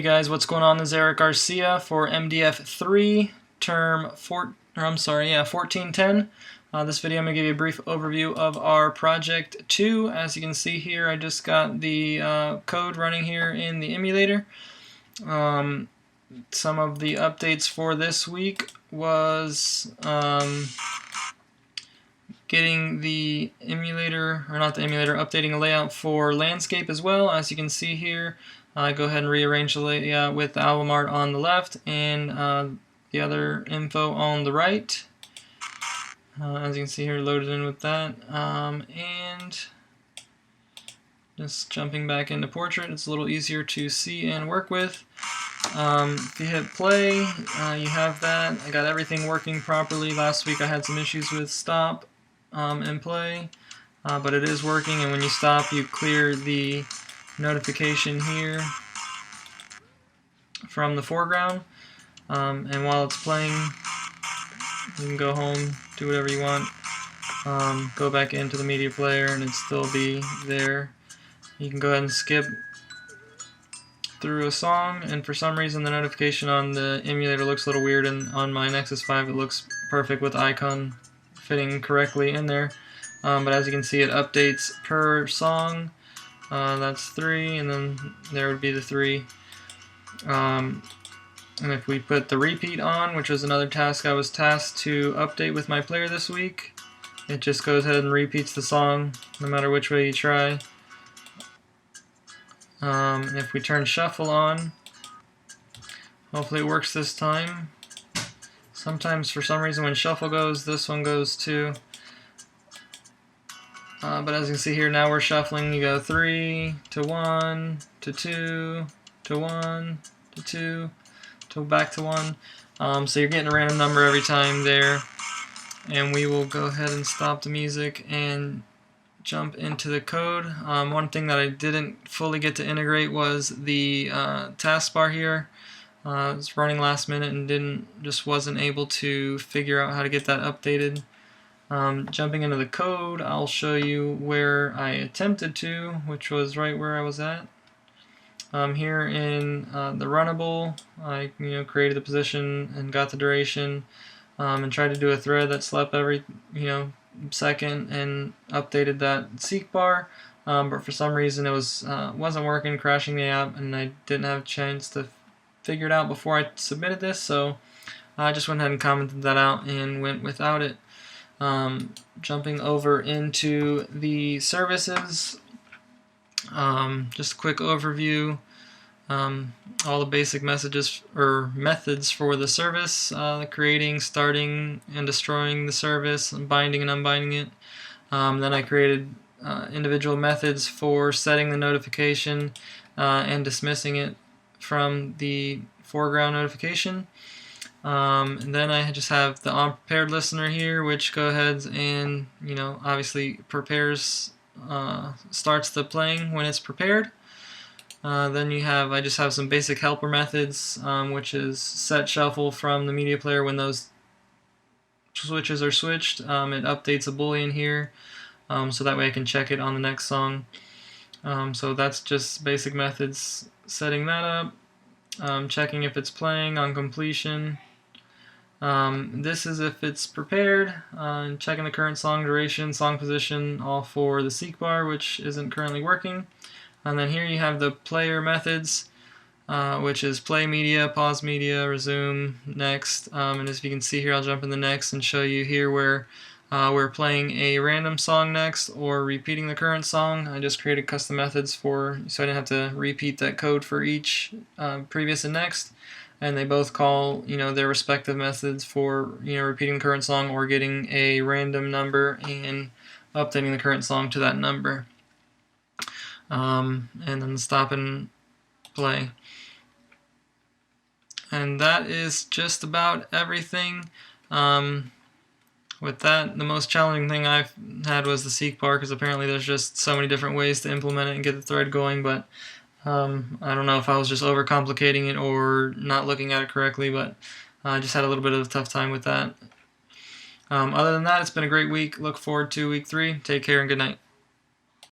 guys, what's going on? This is Eric Garcia for MDF3 term 1410. This video I'm going to give you a brief overview of our project 2. As you can see here, I just got the code running here in the emulator. Some of the updates for this week was getting the emulator, or not the emulator, updating a layout for landscape as well. As you can see here, I go ahead and rearrange the layout with the album art on the left and the other info on the right. As you can see here, loaded in with that. And just jumping back into portrait, it's a little easier to see and work with. If you hit play, you have that. I got everything working properly. Last week I had some issues with stop and play, but it is working, and when you stop, you clear the notification here from the foreground, and while it's playing, you can go home, do whatever you want, go back into the media player, and it'd still be there. You can go ahead and skip through a song, and for some reason the notification on the emulator looks a little weird, and on my Nexus 5 it looks perfect with the icon fitting correctly in there. But as you can see, it updates per song. That's 3, and then there would be the 3. And if we put the repeat on, which was another task I was tasked to update with my player this week, it just goes ahead and repeats the song no matter which way you try. And if we turn shuffle on, hopefully it works this time. Sometimes for some reason when shuffle goes, this one goes too. But as you can see here, now we're shuffling. You go 3 to 1 to 2 to 1 to 2 to back to 1. So you're getting a random number every time there. And we will go ahead and stop the music and jump into the code. One thing that I didn't fully get to integrate was the taskbar here. It was running last minute and just wasn't able to figure out how to get that updated. Jumping into the code, I'll show you where I attempted to, which was right where I was at. Here in the runnable, I created the position and got the duration, and tried to do a thread that slept every second and updated that seek bar. But for some reason it wasn't working, crashing the app, and I didn't have a chance to figure it out before I submitted this, so I just went ahead and commented that out and went without it. Jumping over into the services, just a quick overview. All the basic messages or methods for the service, creating, starting, and destroying the service, binding and unbinding it. Then I created individual methods for setting the notification and dismissing it from the foreground notification. And then I just have the onPrepared listener here, which go ahead and obviously prepares, starts the playing when it's prepared. Then I just have some basic helper methods, which is set shuffle from the media player when those switches are switched. It updates a boolean here, so that way I can check it on the next song. So that's just basic methods, setting that up, checking if it's playing on completion. This is if it's prepared, checking the current song duration, song position, all for the seek bar, which isn't currently working. And then here you have the player methods, which is play media, pause media, resume, next. And as you can see here, I'll jump in the next and show you here where we're playing a random song next or repeating the current song. I just created custom methods so I didn't have to repeat that code for each previous and next. And they both call their respective methods for repeating the current song or getting a random number and updating the current song to that number. And then stop and play. And that is just about everything. With that, the most challenging thing I've had was the seek bar, because apparently there's just so many different ways to implement it and get the thread going, but I don't know if I was just overcomplicating it or not looking at it correctly, but I just had a little bit of a tough time with that. Other than that, it's been a great week. Look forward to week 3. Take care and good night.